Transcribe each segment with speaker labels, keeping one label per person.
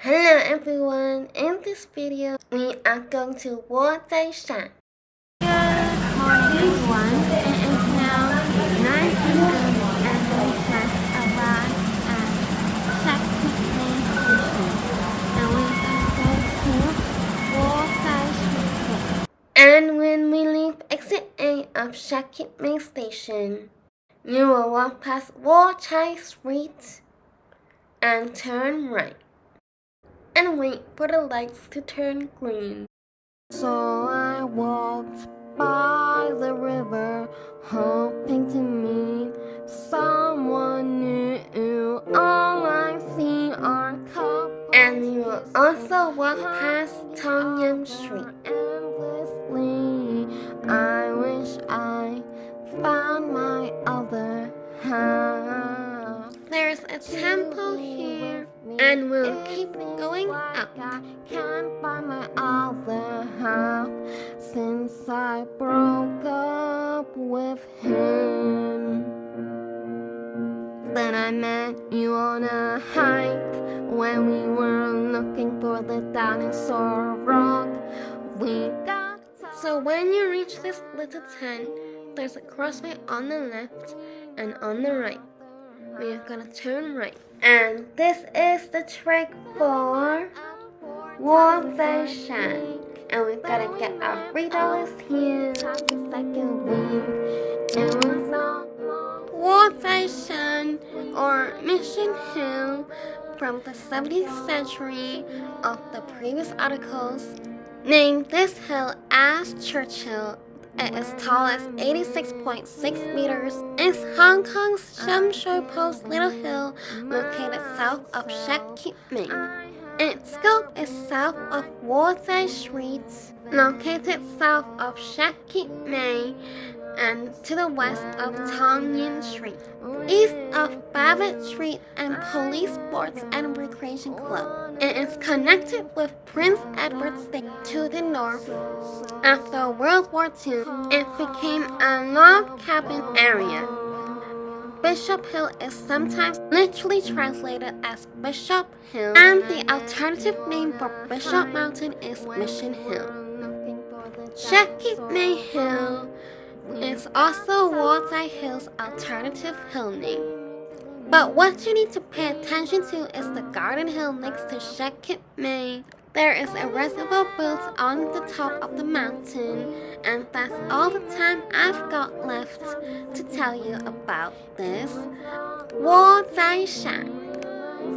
Speaker 1: Hello everyone, in this video we are going to Wo Chai Shan. Good morning everyone, it is now 9 p.m. and we have arrived at HKIA station and we're going to Wo Chai Shan. And when we leave exit A of HKIA station, you will walk past Wo Chai Street and turn right. And wait for the lights to turn green. So I walked by the river, hoping to meet someone new. All I see are couples. And you will also walk past Tongyang Street. Endlessly, I wish I found my other half. There's a temple here, and we'll keep going up. I can't find my other half since I broke up with him. Then I met you on a hike when we were looking for the dinosaur rock. So when you reach this little tent, there's a crossway on the left and on the right. We are gonna turn right. And this is the track for Wo Chai Shan. And we've gotta get our $3 here. Second week. And Wo Chai Shan, or Mission Hill, from the 17th century of the previous articles, named this hill as Churchill. It is tall as 86.6 meters. It's Hong Kong's Sham Shui Post Little Hill, located south of HKIA. Its scope is south of Wo Chai Street, located south of HKIA, and to the west of Tongyang Street, east of Babbitt Street and Police Sports and Recreation Club. It is connected with Prince Edward Stick to the north. After World War II, it became a log cabin area. Bishop Hill is sometimes literally translated as Bishop Hill, and the alternative name for Bishop Mountain is Mission Hill. HKIA Hill is also Wo Chai Hill's alternative hill name. But what you need to pay attention to is the garden hill next to HKIA. There is a reservoir built on the top of the mountain, and that's all the time I've got left to tell you about this Wo Chai Shan.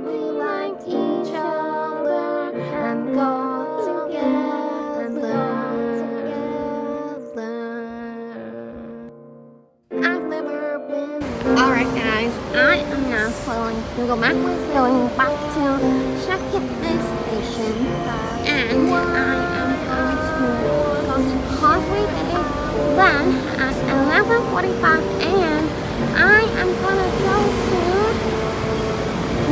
Speaker 1: We like each other and go together. Alright guys, I am now following Google Maps going back to HKIA station, and I am going to go to Causeway Bay. Then at 11:45 a.m. I am going to go to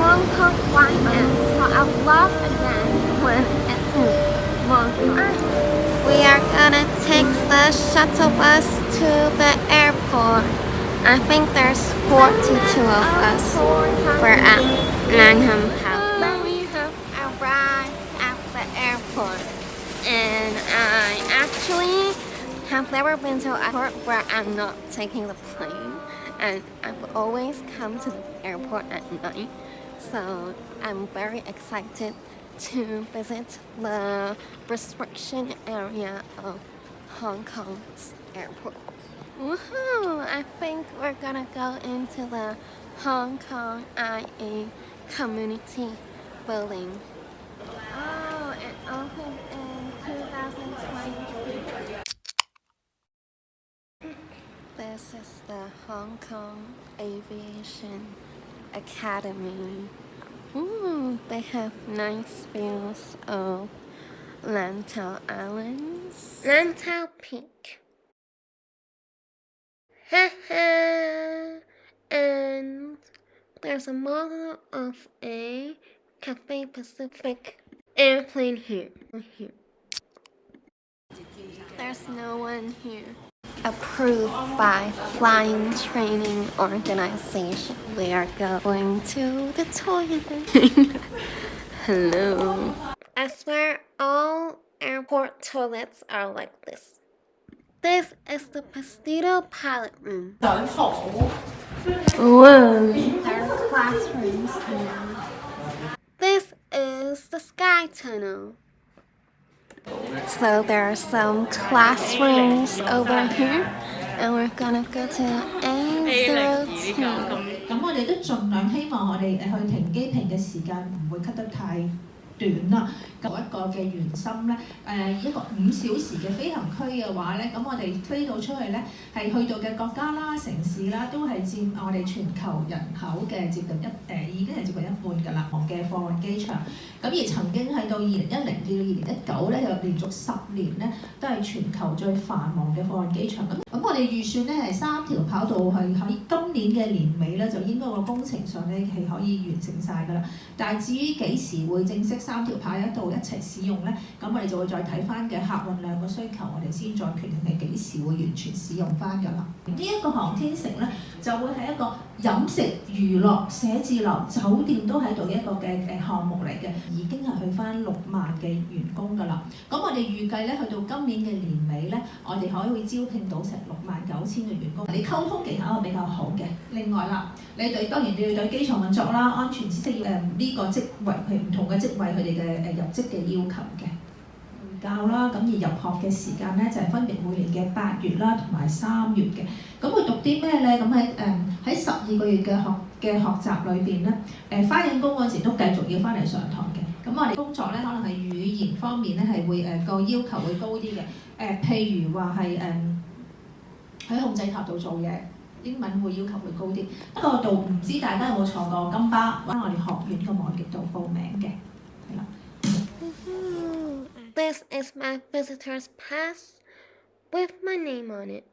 Speaker 1: Mongkok YS, so I'll vlog again when it's in Mongkok. We are gonna take the shuttle bus to the airport. I think there's 42 of us. We're at Langham House. We have arrived at the airport, and I actually have never been to an airport where I'm not taking the plane, and I've always come to the airport at night, so I'm very excited to visit the restriction area of Hong Kong's airport. Woohoo! I think we're gonna go into the Hong Kong IA community building. Oh, it opened in 2023. This is the Hong Kong Aviation Academy. Ooh, they have nice views of Lantau Islands. Lantau Peak. And there's a model of a Cathay Pacific airplane here. There's no one here. Approved by Flying Training Organization. We are going to the toilet. Hello. I swear all airport toilets are like this. This is the Pastito pilot room. Whoa. There are classrooms here. This is the sky tunnel. So there are some classrooms over here, and we're gonna go to A02.
Speaker 2: 咁我哋都盡量希望我哋去停機坪嘅時間唔會 cut 得太短啦。一個嘅圓心咧，一個5小時嘅飛行區嘅話咧，咁我哋飛到出去咧，係去到嘅國家啦、城市啦，都係佔我哋全球人口嘅接近已經係接近一半㗎啦。嘅貨運機場，咁而曾經喺到2010至到2019咧，又連續10年咧，都係全球最繁忙嘅貨運機場。咁我哋預算咧係3條跑道係喺今年嘅年尾咧，就應該個工程上咧係可以完成晒㗎啦。但係至於幾時會正式3條跑道一齊使用咧，咁我哋就會再睇翻嘅客運量嘅需求，我哋先再決定係幾時會完全使用翻㗎啦。呢一個航天城咧，就會係一個飲食、娛樂、寫字樓、酒店都喺度一個嘅項目嚟嘅，已經係去翻6萬嘅員工㗎啦。咁我哋預計咧，去到今年嘅年尾咧，我哋可以招聘到成69000嘅員工。你溝通技巧係比較好嘅。另外啦，當然你要對機場運作啦、安全知識要呢個職位佢唔同嘅職位佢哋嘅入職嘅要求嘅。教啦，咁而入學嘅時間咧就係分別每年嘅8月啦同埋3月嘅。咁會讀啲咩咧？咁喺12個月嘅學習裏邊咧，返緊工嗰時都繼續要翻嚟上堂嘅。咁我哋工作咧可能係語言方面咧係會個要求會高啲嘅。譬如話係喺控制塔度做嘢，英文會要求會高啲。不過度唔知大家有冇坐過金巴或者我哋學院嘅網頁度報名嘅，係啦。
Speaker 1: This is my visitor's pass with my name on it.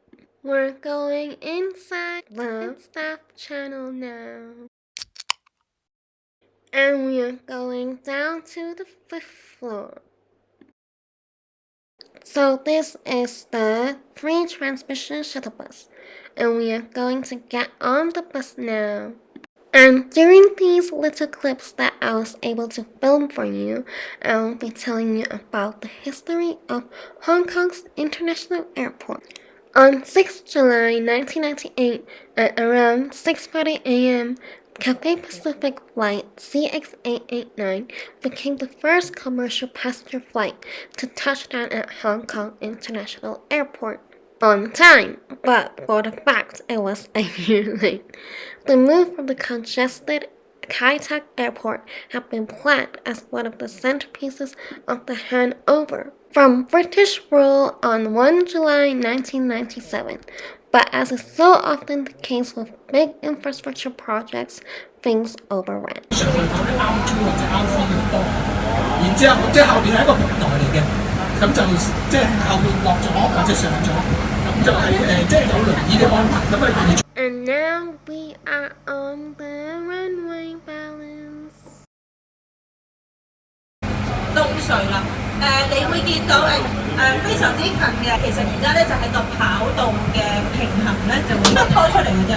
Speaker 1: We're going inside the staff channel now. And we are going down to the 5th floor. So this is the free transmission shuttle bus. And we are going to get on the bus now. And during these little clips that I was able to film for you, I will be telling you about the history of Hong Kong's International Airport. On 6 July 1998, at around 6:40 a.m., Cathay Pacific Flight CX-889 became the first commercial passenger flight to touch down at Hong Kong International Airport. On time, but for the fact it was a year late. The move from the congested Kai Tak Airport had been planned as one of the centerpieces of the handover from British rule on 1 July 1997. But as is so often the case with big infrastructure projects, things overran.
Speaker 3: 咁就即係後面落咗或者上咗，咁就係即係有輪椅嘅安排，咁啊。
Speaker 1: And now we are on the runway balance.
Speaker 2: 東隧啦，你會見到非常之近嘅，其實而家咧就喺個跑道嘅平衡咧就會拖出嚟嘅啫。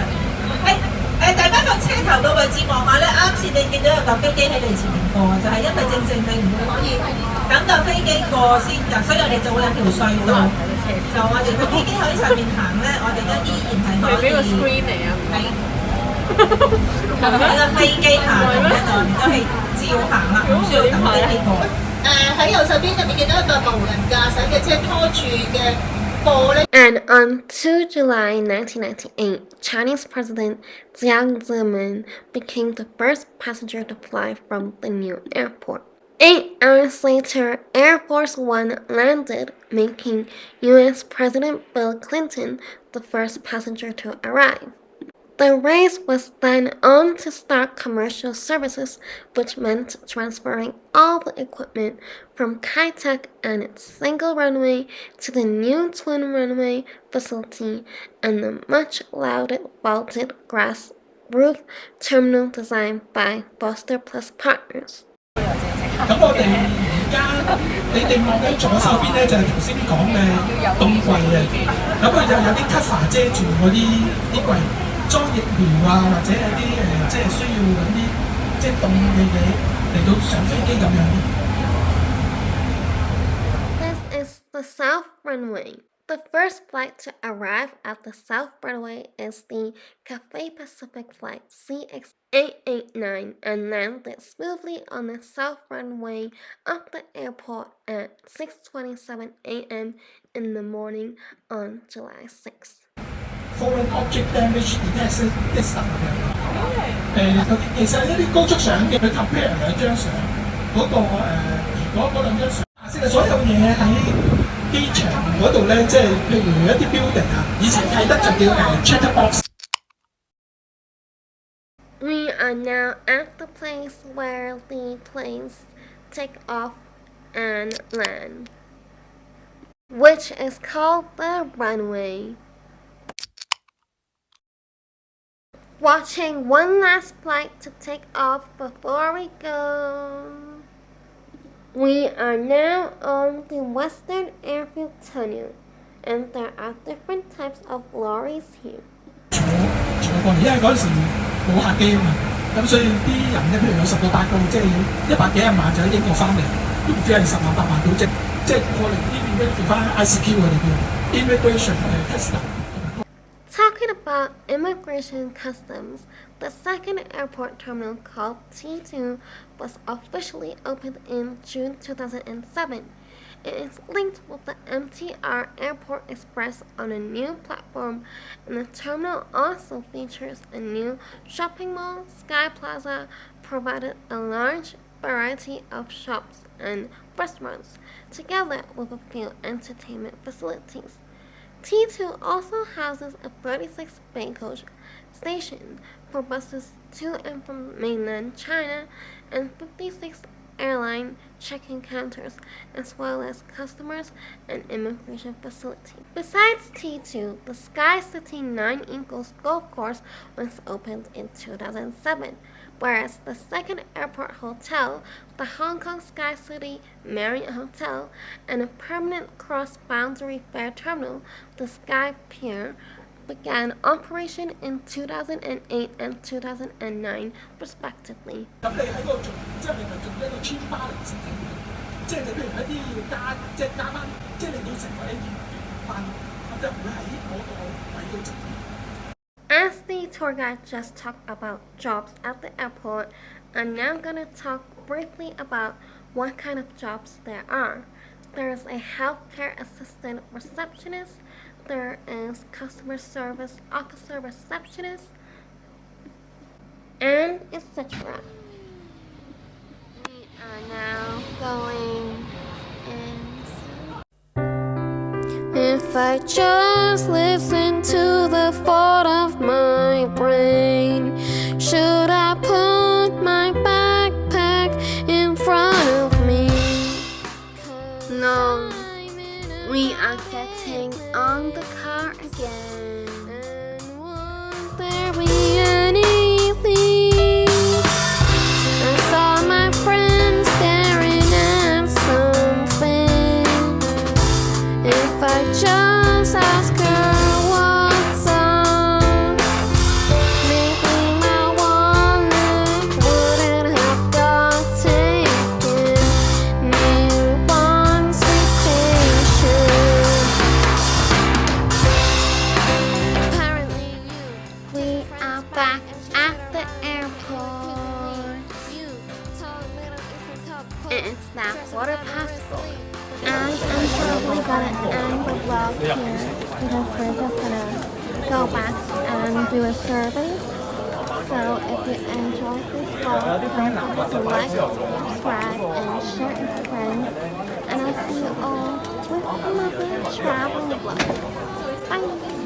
Speaker 2: 大家個車頭個位置望下咧，啱先你見到有架飛機喺你前面過，就係因為正你唔會可以等架飛機過先㗎，所以我哋就會有條隧道，就我哋個飛機喺上面行咧，我哋都依然係可以。俾個 screen 嚟啊！係喺個飛機行咧，就都係照行啦，唔需要等飛機過。喺右手邊特別見到一個無人駕駛嘅車拖住嘅。
Speaker 1: And on 2 July 1998, Chinese President Jiang Zemin became the first passenger to fly from the new airport. 8 hours later, Air Force One landed, making U.S. President Bill Clinton the first passenger to arrive. The race was then on to start commercial services, which meant transferring all the equipment from Kai Tak and its single runway to the new twin runway facility and the much lauded vaulted grass roof terminal designed by Foster Plus Partners.
Speaker 3: 咁我哋而家你哋望緊左手邊咧，就係頭先講嘅凍櫃啊，咁佢就有啲 cover 遮住嗰啲櫃。裝疫苗啊，或者有啲即係需要揾啲即係凍嘅嘢嚟到上飛機咁樣咧？
Speaker 1: This is the South Runway. The first flight to arrive at the South Runway is the Cathay Pacific Flight CX-889 and landed smoothly on the South Runway of the airport at 6:27 a.m. in the morning on July 6.
Speaker 3: Foreign object damage detection system 咁樣。其實一啲高速相嘅，佢 compare 兩張相，嗰、如果嗰兩張相，所有嘢喺機場嗰度咧，即係譬如一啲 building 啊，以前睇得就叫chatterbox。
Speaker 1: We are now at the place where the planes take off and land, which is called the runway. Watching one last flight to take off before we go. We are now on the Western Airfield Tunnel, and there are different types of lorries here.
Speaker 3: 坐過嚟，因為嗰陣時冇客機啊嘛，咁所以啲人咧，譬如有10到8個，即係100幾廿萬就喺英國翻嚟，都唔知係10萬8萬到，即係過嚟呢邊咧做翻 ICQ 我哋叫 immigration custom。
Speaker 1: Talking about immigration customs, the second airport terminal called T2 was officially opened in June 2007. It is linked with the MTR Airport Express on a new platform, and the terminal also features a new shopping mall, Sky Plaza, provided a large variety of shops and restaurants, together with a few entertainment facilities. T2 also houses a 36-bay coach station for buses to and from mainland China and 56 airline check-in counters, as well as customers and immigration facilities. Besides T2, the Sky City 9 Eagles Golf Course was opened in 2007, whereas the second airport hotel, the Hong Kong Sky City Marriott Hotel, and a permanent cross-boundary fare terminal, the Sky Pier, began operation in 2008 and 2009, respectively.
Speaker 3: 咁你喺嗰度做，即係你咪做一個村巴零食嘅，即係你譬如一啲要加，即係加翻，即係你要成為一業員班，咁就唔會喺嗰個位度做。
Speaker 1: As the tour guide just talked about jobs at the airport, I'm now going to talk briefly about what kind of jobs there are. There is a healthcare assistant receptionist, there is customer service officer receptionist, and etc. We are now going in. If I just listen to the thought of my brain, should I put my backpack in front of me? No, we are getting on the car again. And would there be anything? I saw my friend staring at something. If I just ask her what's up, maybe my wallet wouldn't have got taken. Newborn sensation. Apparently we are back at the airport. It's now 4:04. And I'm probably gonna end the vlog here because we're just gonna go back and do a survey. So if you enjoyed this vlog, don't forget to like, subscribe, and share it with friends. And I'll see you all with another travel vlog. Bye!